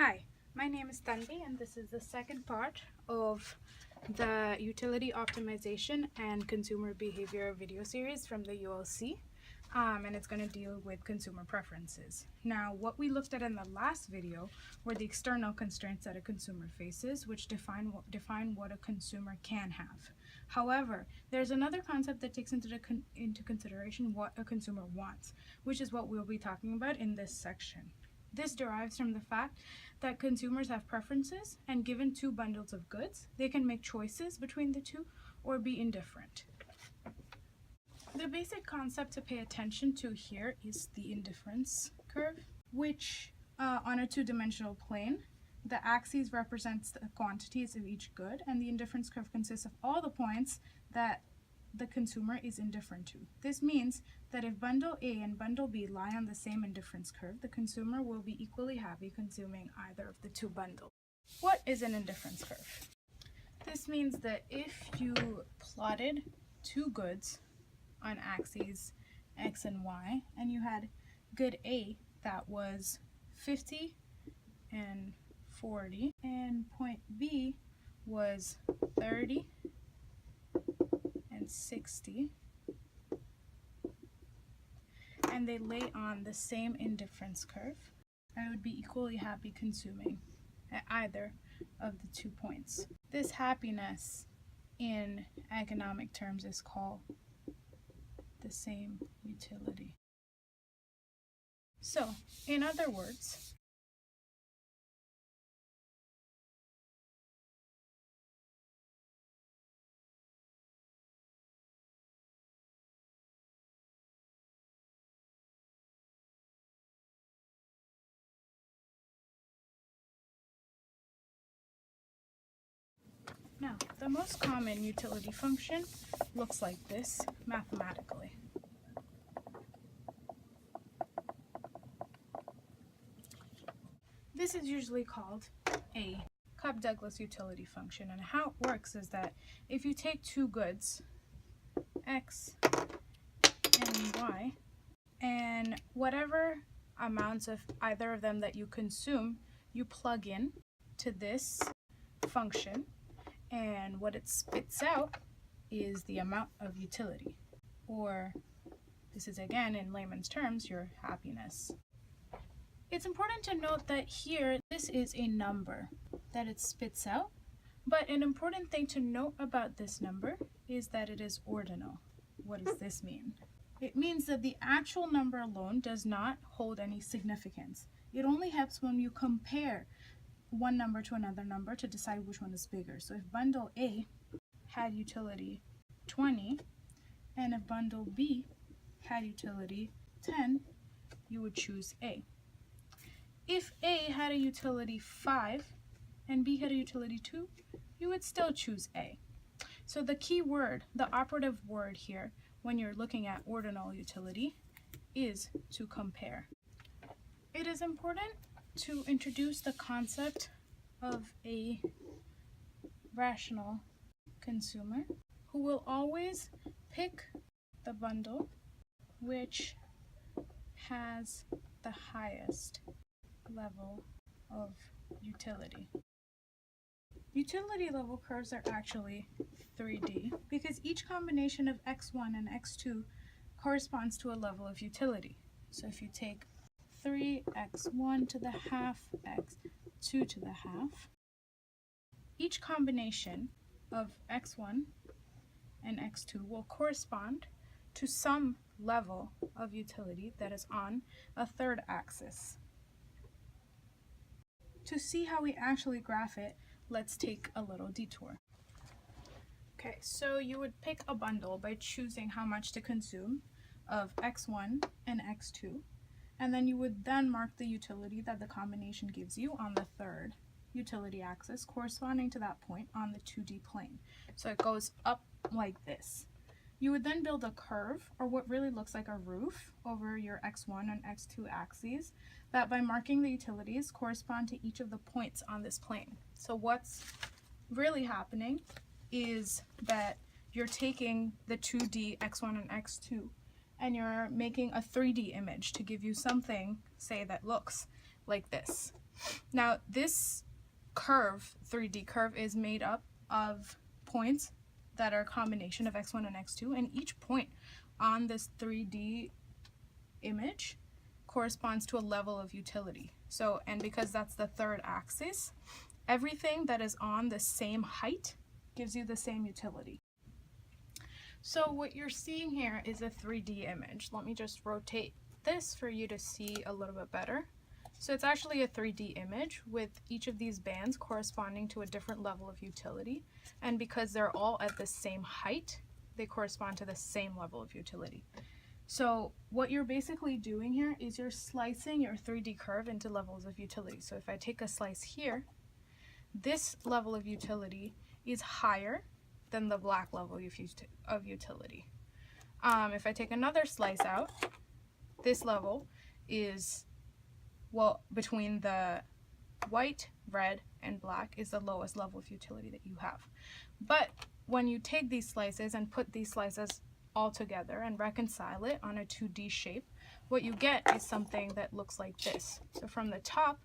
Hi, my name is Tanvi and this is the second part of the Utility Optimization and Consumer Behavior video series from the ULC. And it's going to deal with consumer preferences. Now, what we looked at in the last video were the external constraints that a consumer faces, which define what a consumer can have. However, there's another concept that takes into consideration what a consumer wants, which is what we'll be talking about in this section. This derives from the fact that consumers have preferences, and given two bundles of goods, they can make choices between the two or be indifferent. The basic concept to pay attention to here is the indifference curve, which on a two-dimensional plane, the axis represents the quantities of each good, and the indifference curve consists of all the points that the consumer is indifferent to. This means that if bundle A and bundle B lie on the same indifference curve, the consumer will be equally happy consuming either of the two bundles. What is an indifference curve? This means that if you plotted two goods on axes X and Y, and you had good A that was 50 and 40, and point B was 30 and 60, and they lay on the same indifference curve, I would be equally happy consuming at either of the 2 points. This happiness in economic terms is called the same utility. So, in other words, now, the most common utility function looks like this mathematically. This is usually called a Cobb-Douglas utility function, and how it works is that if you take two goods, X and Y, and whatever amounts of either of them that you consume, you plug in to this function, and what it spits out is the amount of utility, or this is again in layman's terms your happiness. It's important to note that here this is a number that it spits out, but an important thing to note about this number is that it is ordinal. What does this mean? It means that the actual number alone does not hold any significance. It only helps when you compare one number to another number to decide which one is bigger. So if bundle A had utility 20 and if bundle B had utility 10, you would choose A. If A had a utility 5 and B had a utility 2, you would still choose A. So the key word, the operative word here when you're looking at ordinal utility is to compare. It is important to introduce the concept of a rational consumer who will always pick the bundle which has the highest level of utility. Utility level curves are actually 3D because each combination of x1 and x2 corresponds to a level of utility. So if you take 3x1 to the half, x2 to the half, each combination of x1 and x2 will correspond to some level of utility that is on a third axis. To see how we actually graph it, let's take a little detour. Okay, so you would pick a bundle by choosing how much to consume of x1 and x2, and then you would then mark the utility that the combination gives you on the third utility axis corresponding to that point on the 2D plane. So it goes up like this. You would then build a curve, or what really looks like a roof, over your x1 and x2 axes that by marking the utilities correspond to each of the points on this plane. So what's really happening is that you're taking the 2D x1 and x2 and you're making a 3D image to give you something, say, that looks like this. Now this curve, 3D curve, is made up of points that are a combination of x1 and x2, and each point on this 3D image corresponds to a level of utility. So, and because that's the third axis, everything that is on the same height gives you the same utility. So what you're seeing here is a 3D image. Let me just rotate this for you to see a little bit better. So it's actually a 3D image with each of these bands corresponding to a different level of utility. And because they're all at the same height, they correspond to the same level of utility. So what you're basically doing here is you're slicing your 3D curve into levels of utility. So if I take a slice here, this level of utility is higher than the black level of utility. If I take another slice out, this level is, well, between the white, red, and black is the lowest level of utility that you have. But when you take these slices and put these slices all together and reconcile it on a 2D shape, what you get is something that looks like this. So from the top,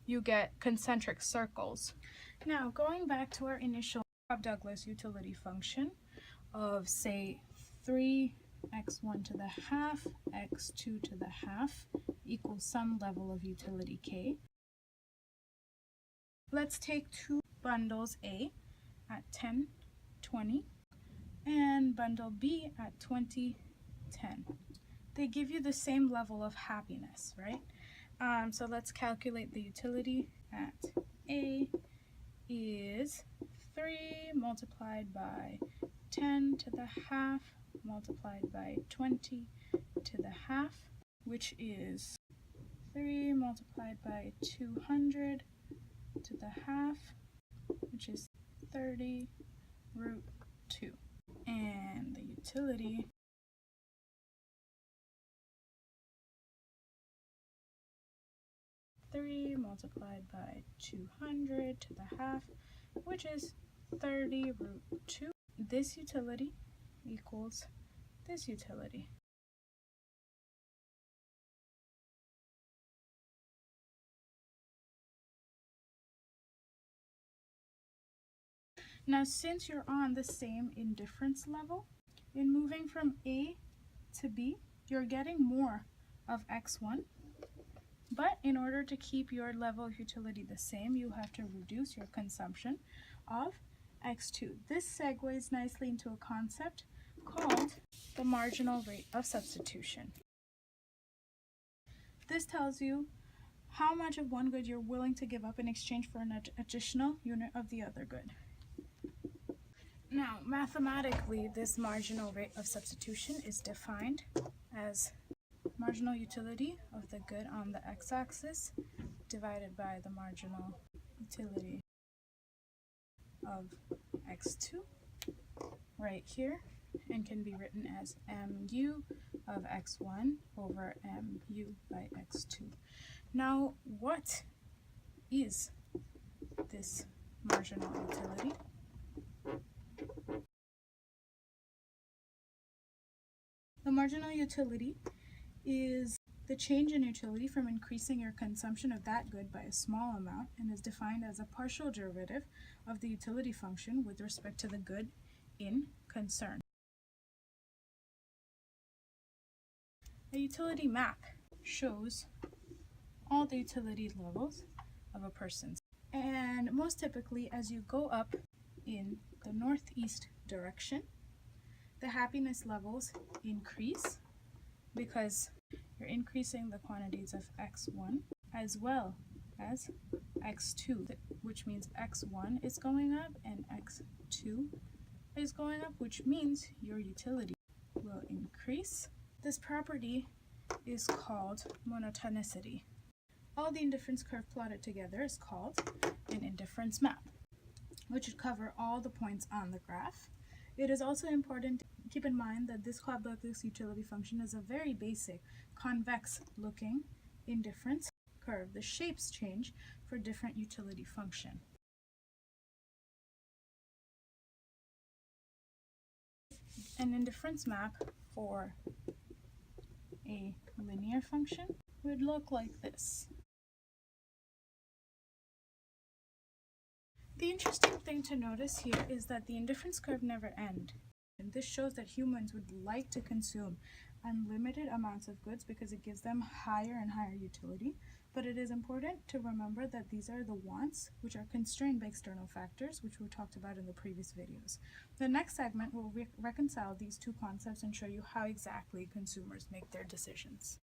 you get concentric circles. Now, going back to our initial Cobb-Douglas utility function of, say, 3x1 to the half, x2 to the half equals some level of utility k. Let's take two bundles A at 10, 20, and bundle B at 20, 10. They give you the same level of happiness, right? So let's calculate the utility at A is 3 multiplied by 10 to the half multiplied by 20 to the half, which is 3 multiplied by 200 to the half, which is 30 root 2. And the utility multiplied by 200 to the half, which is 30 root 2. This utility equals this utility. Now, since you're on the same indifference level, in moving from A to B, you're getting more of x1. But in order to keep your level of utility the same, you have to reduce your consumption of x2. This segues nicely into a concept called the marginal rate of substitution. This tells you how much of one good you're willing to give up in exchange for an additional unit of the other good. Now, mathematically, this marginal rate of substitution is defined as marginal utility of the good on the x-axis divided by the marginal utility of x2 right here, and can be written as mu of x1 over mu by x2. Now, what is this marginal utility? The marginal utility is the change in utility from increasing your consumption of that good by a small amount, and is defined as a partial derivative of the utility function with respect to the good in concern. A utility map shows all the utility levels of a person's, and most typically as you go up in the northeast direction, the happiness levels increase because you're increasing the quantities of x1 as well as x2, which means x1 is going up and x2 is going up, which means your utility will increase. This property is called monotonicity. All the indifference curve plotted together is called an indifference map, which would cover all the points on the graph. It is also important to keep in mind that this Cobb-Douglas utility function is a very basic, convex-looking indifference curve. The shapes change for different utility function. An indifference map for a linear function would look like this. The interesting thing to notice here is that the indifference curve never ends. And this shows that humans would like to consume unlimited amounts of goods because it gives them higher and higher utility. But it is important to remember that these are the wants, which are constrained by external factors, which we talked about in the previous videos. The next segment will reconcile these two concepts and show you how exactly consumers make their decisions.